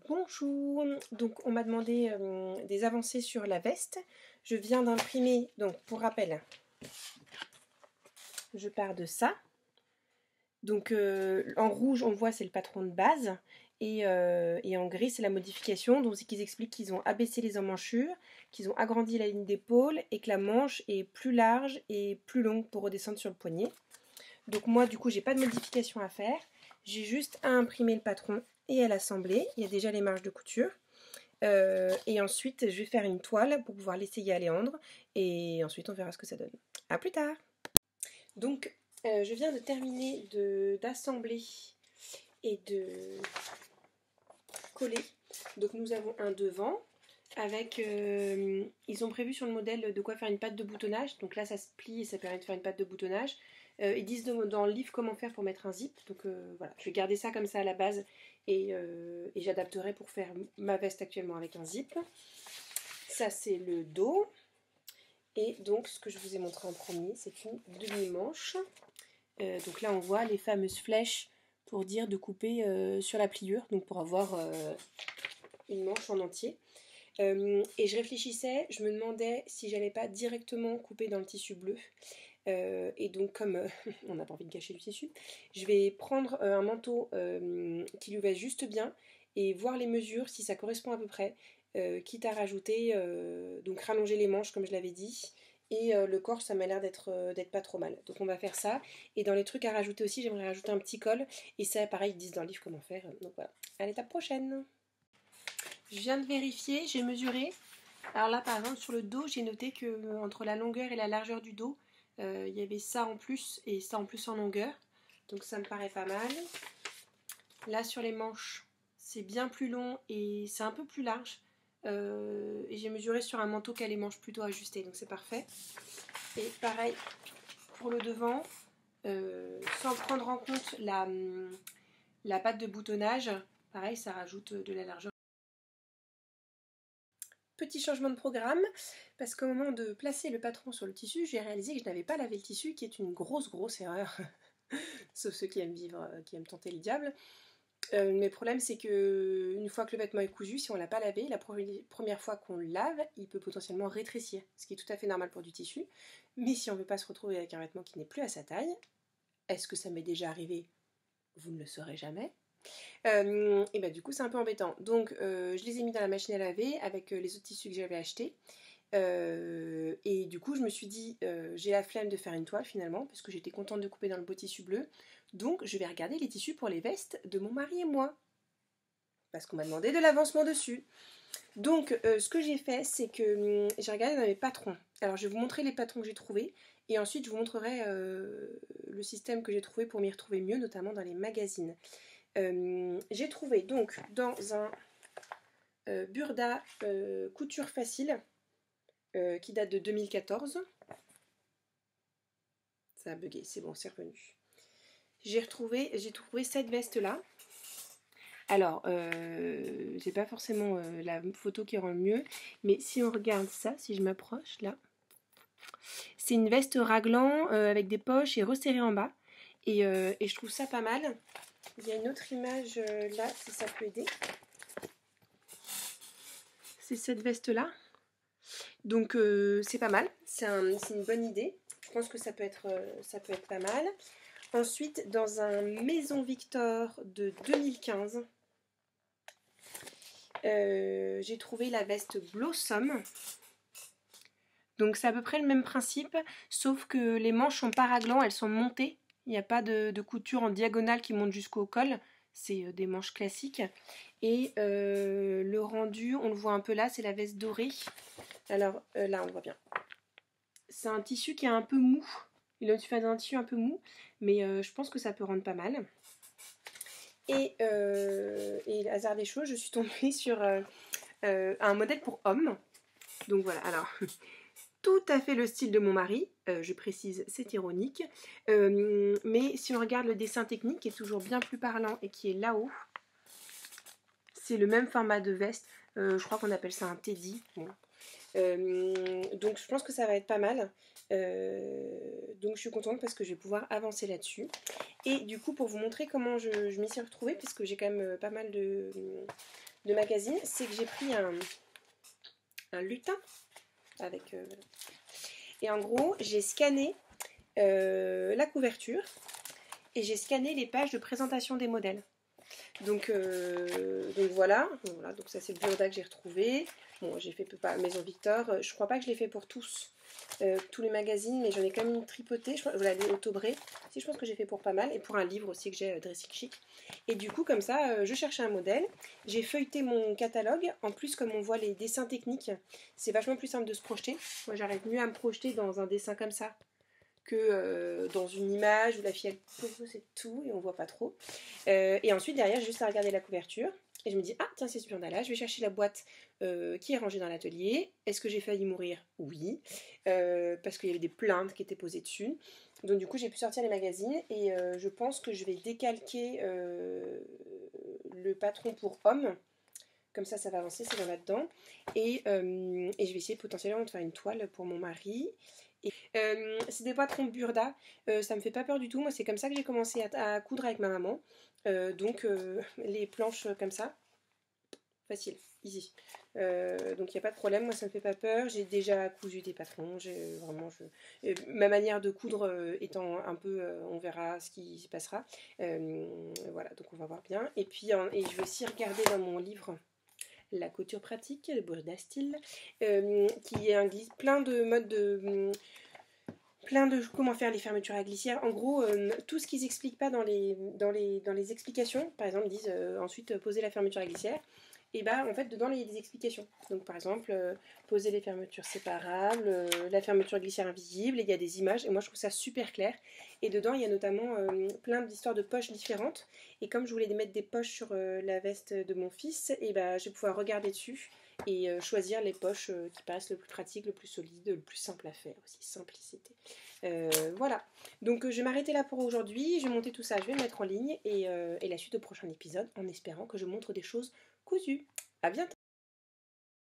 Bonjour, donc on m'a demandé des avancées sur la veste. Je viens d'imprimer, donc pour rappel, je pars de ça. Donc en rouge on voit c'est le patron de base et en gris c'est la modification. Donc c'est qu'ils expliquent qu'ils ont abaissé les emmanchures, qu'ils ont agrandi la ligne d'épaule et que la manche est plus large et plus longue pour redescendre sur le poignet. Donc moi du coup j'ai pas de modification à faire, j'ai juste à imprimer le patron et à l'assembler. Il y a déjà les marges de couture. Et ensuite je vais faire une toile pour pouvoir l'essayer à Léandre et ensuite on verra ce que ça donne. A plus tard. Donc je viens de terminer d'assembler et de coller. Donc nous avons un devant avec, ils ont prévu sur le modèle de quoi faire une patte de boutonnage. Donc là ça se plie et ça permet de faire une patte de boutonnage. Ils disent dans le livre comment faire pour mettre un zip. Donc voilà, je vais garder ça comme ça à la base et j'adapterai pour faire ma veste actuellement avec un zip. Ça c'est le dos. Et donc ce que je vous ai montré en premier, c'est une demi-manche. Donc là on voit les fameuses flèches pour dire de couper sur la pliure, donc pour avoir une manche en entier. Et je réfléchissais, je me demandais si j'allais pas directement couper dans le tissu bleu. Et donc comme on n'a pas envie de gâcher le tissu, je vais prendre un manteau qui lui va juste bien et voir les mesures si ça correspond à peu près, quitte à rajouter, donc rallonger les manches comme je l'avais dit, et le corps ça m'a l'air d'être pas trop mal. Donc on va faire ça, et dans les trucs à rajouter aussi j'aimerais rajouter un petit col, et ça pareil ils disent dans le livre comment faire, donc voilà, à l'étape prochaine. Je viens de vérifier, j'ai mesuré. Alors là par exemple sur le dos j'ai noté que entre la longueur et la largeur du dos il y avait ça en plus et ça en plus en longueur, donc ça me paraît pas mal. Là sur les manches c'est bien plus long et c'est un peu plus large, et j'ai mesuré sur un manteau qui a les manches plutôt ajustées, donc c'est parfait. Et pareil pour le devant, sans prendre en compte la patte de boutonnage, pareil ça rajoute de la largeur. Petit changement de programme, parce qu'au moment de placer le patron sur le tissu, j'ai réalisé que je n'avais pas lavé le tissu, qui est une grosse erreur, sauf ceux qui aiment vivre, qui aiment tenter le diable. Mais le problème c'est que une fois que le vêtement est cousu, si on ne l'a pas lavé, la première fois qu'on le lave, il peut potentiellement rétrécir, ce qui est tout à fait normal pour du tissu. Mais si on ne veut pas se retrouver avec un vêtement qui n'est plus à sa taille, est-ce que ça m'est déjà arrivé? Vous ne le saurez jamais. Et bah du coup c'est un peu embêtant, donc je les ai mis dans la machine à laver avec les autres tissus que j'avais achetés, et du coup je me suis dit j'ai la flemme de faire une toile finalement parce que j'étais contente de couper dans le beau tissu bleu, donc je vais regarder les tissus pour les vestes de mon mari et moi parce qu'on m'a demandé de l'avancement dessus. Donc ce que j'ai fait c'est que j'ai regardé dans mes patrons. Alors je vais vous montrer les patrons que j'ai trouvés et ensuite je vous montrerai le système que j'ai trouvé pour m'y retrouver mieux, notamment dans les magazines. J'ai trouvé donc dans un Burda couture facile qui date de 2014. Ça a bugué, c'est bon, c'est revenu. J'ai trouvé cette veste là. Alors, c'est pas forcément la photo qui rend le mieux, mais si on regarde ça, si je m'approche là, c'est une veste raglan avec des poches et resserrée en bas, et je trouve ça pas mal. Il y a une autre image là, si ça peut aider. C'est cette veste là. Donc c'est pas mal, c'est une bonne idée. Je pense que ça peut être pas mal. Ensuite, dans un Maison Victor de 2015, j'ai trouvé la veste Blossom. Donc c'est à peu près le même principe, sauf que les manches sont pas raglan, elles sont montées. Il n'y a pas de couture en diagonale qui monte jusqu'au col. C'est des manches classiques. Et le rendu, on le voit un peu là, c'est la veste dorée. Alors là, on le voit bien. C'est un tissu qui est un peu mou. Il a fait un tissu un peu mou, mais je pense que ça peut rendre pas mal. Et hasard des choses, je suis tombée sur un modèle pour homme. Donc voilà, alors... tout à fait le style de mon mari, je précise, c'est ironique, mais si on regarde le dessin technique qui est toujours bien plus parlant et qui est là-haut, c'est le même format de veste, je crois qu'on appelle ça un teddy. Bon. Donc je pense que ça va être pas mal, donc je suis contente parce que je vais pouvoir avancer là-dessus. Et du coup pour vous montrer comment je m'y suis retrouvée, puisque j'ai quand même pas mal de magazine, c'est que j'ai pris un lutin avec... et en gros, j'ai scanné la couverture et j'ai scanné les pages de présentation des modèles. Donc voilà, donc ça c'est le Burda que j'ai retrouvé. Bon, j'ai fait pas Maison Victor, je crois pas que je l'ai fait pour tous les magazines, mais j'en ai quand même tripoté. Voilà, les Autobré, si je pense que j'ai fait pour pas mal, et pour un livre aussi que j'ai, Dressing Chic. Et du coup, comme ça, je cherchais un modèle, j'ai feuilleté mon catalogue. En plus, comme on voit les dessins techniques, c'est vachement plus simple de se projeter. Moi, j'arrive mieux à me projeter dans un dessin comme ça que dans une image où la fille elle pose et tout et on voit pas trop. Et ensuite derrière j'ai juste à regarder la couverture et je me dis ah tiens c'est ce Burda-là, je vais chercher la boîte qui est rangée dans l'atelier. Est-ce que j'ai failli mourir? Oui, parce qu'il y avait des plaintes qui étaient posées dessus. Donc du coup j'ai pu sortir les magazines et je pense que je vais décalquer le patron pour homme. Comme ça va avancer, c'est dans là-dedans. Et je vais essayer potentiellement de faire une toile pour mon mari. C'est des patrons Burda, ça me fait pas peur du tout. Moi, c'est comme ça que j'ai commencé à coudre avec ma maman. Donc, les planches comme ça, facile, easy. Donc, il n'y a pas de problème. Moi, ça me fait pas peur. J'ai déjà cousu des patrons. Ma manière de coudre étant un peu, on verra ce qui se passera. Voilà, donc on va voir bien. Et puis, et je vais aussi regarder dans mon livre. La couture pratique, le Burda style, qui est plein de modes plein de comment faire les fermetures à glissière. En gros, tout ce qu'ils n'expliquent pas dans les explications, par exemple, disent ensuite poser la fermeture à glissière. Et bah en fait dedans il y a des explications. Donc par exemple poser les fermetures séparables, la fermeture glissière invisible, et il y a des images et moi je trouve ça super clair. Et dedans il y a notamment plein d'histoires de poches différentes. Et comme je voulais mettre des poches sur la veste de mon fils, et bah je vais pouvoir regarder dessus et choisir les poches qui paraissent le plus pratique, le plus solide, le plus simple à faire aussi, simplicité. Voilà, donc je vais m'arrêter là pour aujourd'hui, je vais monter tout ça, je vais le mettre en ligne et la suite au prochain épisode en espérant que je montre des choses cousues. À bientôt!